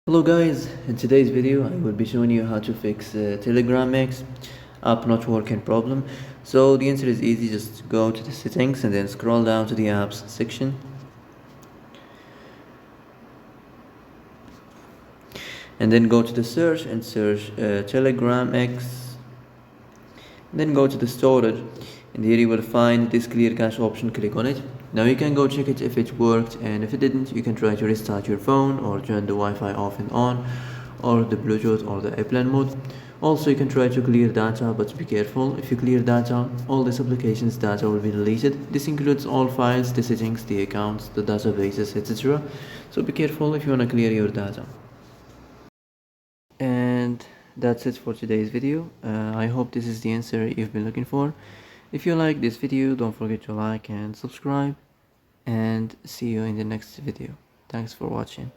Hello guys, in today's video I will be showing you how to fix Telegram X app not working problem. So the answer is easy, just go to the settings and then scroll down to the apps section. And then go to the search and search Telegram X. And then go to the storage and here you will find this clear cache option, click on it. Now you can go check it if it worked, and if it didn't you can try to restart your phone or turn the Wi-Fi off and on, or the Bluetooth or the airplane mode. Also you can try to clear data, but be careful. If you clear data, all this application's data will be deleted. This includes all files, the settings, the accounts, the databases, etc. So be careful if you want to clear your data. And that's it for today's video. I hope this is the answer you've been looking for. If you like this video, don't forget to like and subscribe, and see you in the next video. Thanks for watching.